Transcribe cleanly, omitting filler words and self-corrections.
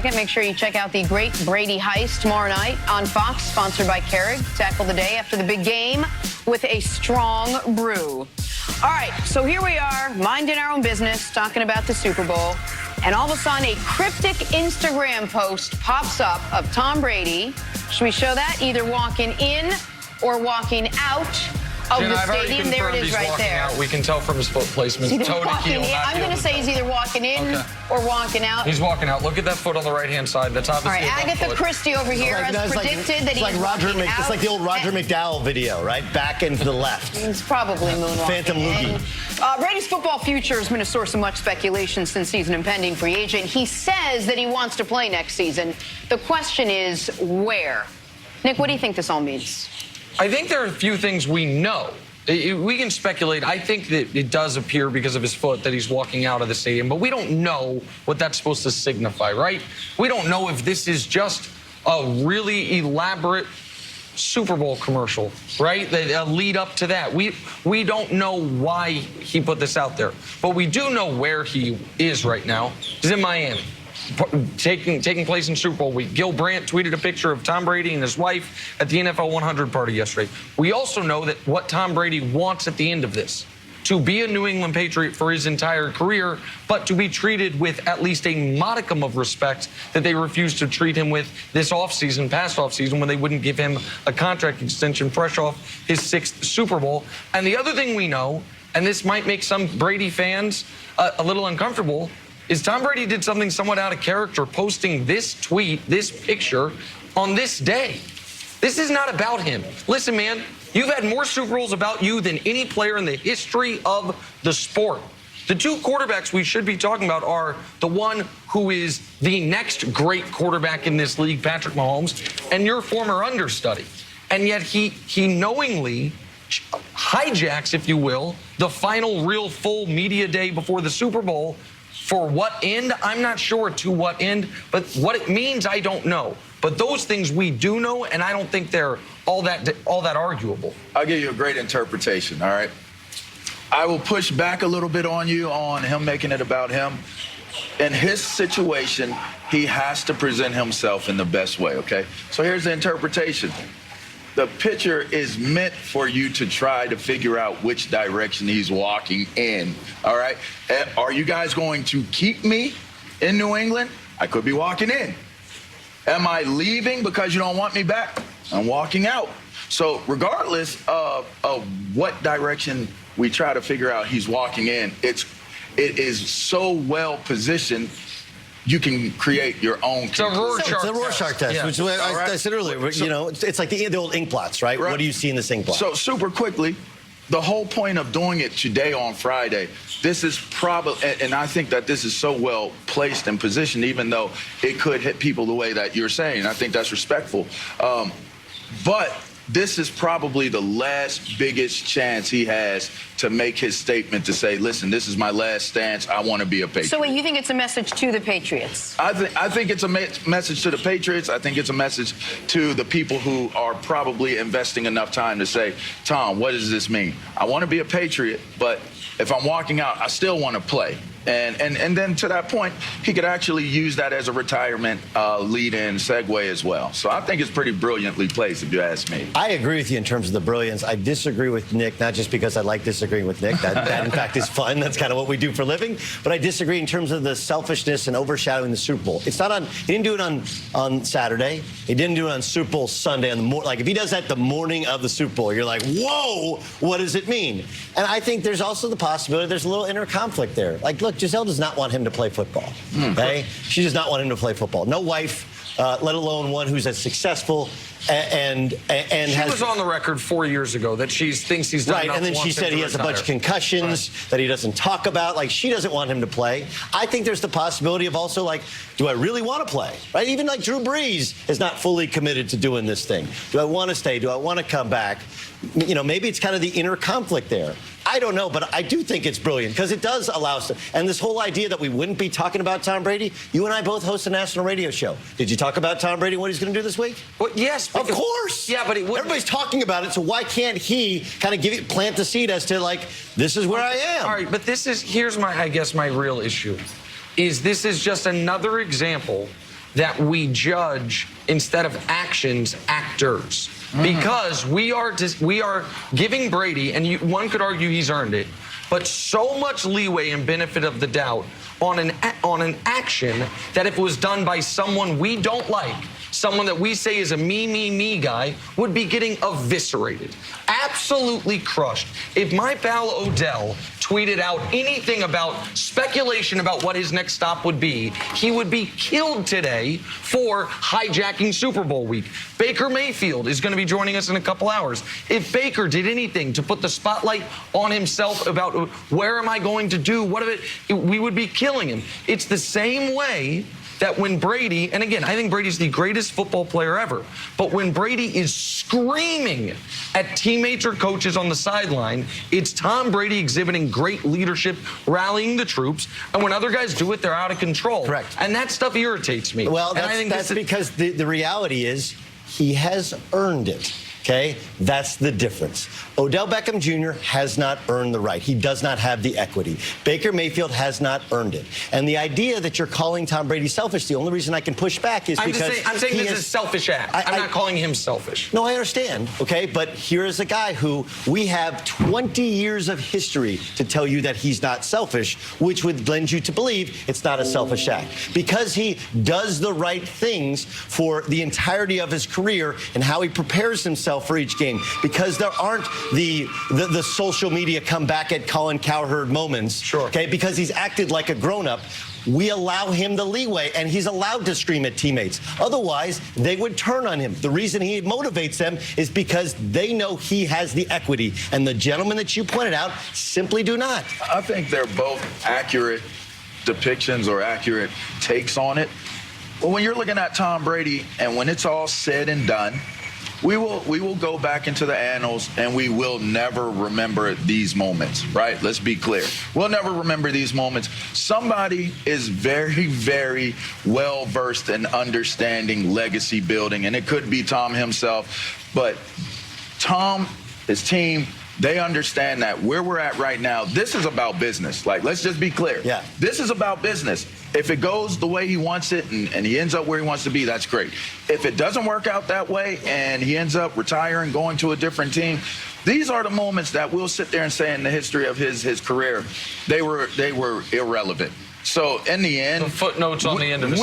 second, make sure you check out the Great Brady Heist tomorrow night on Fox, sponsored by Keurig. Tackle the day after the big game with a strong brew. All right, so here we are, minding our own business, talking about the Super Bowl. And all of a sudden, a cryptic Instagram post pops up of Tom Brady. Should we show that? Either walking in or walking out of the stadium. There it is right there. Out. We can tell from his foot placement. I'm going to say he's either walking in or walking out. He's walking out. Look at that foot on the right-hand side. That's obviously all right, Agatha Christie over here has predicted that he's walking out. It's like the old Roger McDowell video, right? Back and to the left. He's probably moonwalking. Phantom Loogie. Brady's football future has been a source of much speculation since he's an impending free agent. He says that he wants to play next season. The question is where? Nick, what do you think this all means? I think there are a few things we know. We can speculate. I think that it does appear because of his foot that he's walking out of the stadium, but we don't know what that's supposed to signify, right? We don't know if this is just a really elaborate Super Bowl commercial, right? A lead up to that. We don't know why he put this out there, but we do know where he is right now. He's in Miami. Taking place in Super Bowl week. Gil Brandt tweeted a picture of Tom Brady and his wife at the NFL 100 party yesterday. We also know that what Tom Brady wants at the end of this, to be a New England Patriot for his entire career, but to be treated with at least a modicum of respect that they refused to treat him with this offseason, past offseason, when they wouldn't give him a contract extension fresh off his 6th Super Bowl. And the other thing we know, and this might make some Brady fans a little uncomfortable, is Tom Brady did something somewhat out of character, posting this tweet, this picture, on this day. This is not about him. Listen, man, you've had more Super Bowls about you than any player in the history of the sport. The two quarterbacks we should be talking about are the one who is the next great quarterback in this league, Patrick Mahomes, and your former understudy. And yet he knowingly hijacks, if you will, the final real full media day before the Super Bowl. For what end? I'm not sure to what end, but what it means, I don't know. But those things we do know, and I don't think they're all that arguable. I'll give you a great interpretation, all right? I will push back a little bit on you on him making it about him. In his situation, he has to present himself in the best way, okay? So here's the interpretation. The picture is meant for you to try to figure out which direction he's walking in, all right? Are you guys going to keep me in New England? I could be walking in. Am I leaving because you don't want me back? I'm walking out. So regardless of what direction we try to figure out he's walking in, it is so well positioned. You can create your own. It's a Rorschach test, which I said earlier. It's like the old ink blots, right? What do you see in this ink blot? So super quickly, the whole point of doing it today on Friday, this is probably, and I think that this is so well placed and positioned, even though it could hit people the way that you're saying. I think that's respectful. But this is probably the last biggest chance he has to make his statement to say, listen, this is my last stance. I want to be a Patriot. So wait, you think it's a message to the Patriots? I think it's a message to the Patriots. I think it's a message to the people who are probably investing enough time to say, Tom, what does this mean? I want to be a Patriot, but if I'm walking out, I still want to play. And then to that point, he could actually use that as a retirement lead-in segue as well. So I think it's pretty brilliantly placed, if you ask me. I agree with you in terms of the brilliance. I disagree with Nick, not just because I like disagreeing with Nick. That in fact, is fun. That's kind of what we do for a living. But I disagree in terms of the selfishness and overshadowing the Super Bowl. It's not on. He didn't do it on Saturday. He didn't do it on Super Bowl Sunday. Like, if he does that the morning of the Super Bowl, you're like, whoa, what does it mean? And I think there's also the possibility there's a little inner conflict there. Like, look, Gisele does not want him to play football. Okay? She does not want him to play football. No wife, let alone one who's as successful and she was on the record 4 years ago that she thinks he's done right, and then she said he has a bunch of concussions that he doesn't talk about. Like, she doesn't want him to play. I think there's the possibility of also, like, do I really want to play? Right? Even like Drew Brees is not fully committed to doing this thing. Do I want to stay? Do I want to come back? You know, maybe it's kind of the inner conflict there. I don't know, but I do think it's brilliant because it does allow us to. And this whole idea that we wouldn't be talking about Tom Brady, you and I both host a national radio show. Did you talk about Tom Brady and what he's going to do this week? Well, yes. Of course. Yeah, but everybody's talking about it, so why can't he kind of plant the seed as to, like, this is where I am? All right, but here's my, I guess, my real issue, is this is just another example that we judge, instead of actions, actors. Because we are giving Brady, and one could argue he's earned it, but so much leeway and benefit of the doubt on an action that if it was done by someone we don't like, someone that we say is a me guy, would be getting eviscerated. Absolutely crushed. If my pal Odell tweeted out anything about speculation about what his next stop would be, he would be killed today for hijacking Super Bowl week. Baker Mayfield is going to be joining us in a couple hours. If Baker did anything to put the spotlight on himself about where am I going to do, what of it, we would be killing him. It's the same way that when Brady, and again, I think Brady's the greatest football player ever, but when Brady is screaming at teammates or coaches on the sideline, it's Tom Brady exhibiting great leadership, rallying the troops, and when other guys do it, they're out of control. Correct. And that stuff irritates me. Well, and I think that's because the reality is he has earned it. Okay, that's the difference. Odell Beckham Jr. has not earned the right. He does not have the equity. Baker Mayfield has not earned it. And the idea that you're calling Tom Brady selfish, the only reason I can push back is because I'm saying this is a selfish act. I'm not calling him selfish. No, I understand, okay? But here is a guy who we have 20 years of history to tell you that he's not selfish, which would lend you to believe it's not a selfish act. Because he does the right things for the entirety of his career and how he prepares himself for each game, because there aren't the social media come back at Colin Cowherd moments. Sure. Okay, because he's acted like a grown-up. We allow him the leeway, and he's allowed to scream at teammates. Otherwise, they would turn on him. The reason he motivates them is because they know he has the equity, and the gentlemen that you pointed out simply do not. I think they're both accurate depictions or accurate takes on it. But when you're looking at Tom Brady, and when it's all said and done, we will go back into the annals, and we will never remember these moments, right? Let's be clear. We'll never remember these moments. Somebody is very, very well-versed in understanding legacy building, and it could be Tom himself, but Tom, his team, they understand that where we're at right now, this is about business. Like, let's just be clear. Yeah. This is about business. If it goes the way he wants it and he ends up where he wants to be, that's great. If it doesn't work out that way and he ends up retiring, going to a different team, these are the moments that we'll sit there and say in the history of his career, they were irrelevant. So in the end, The footnotes on the end of the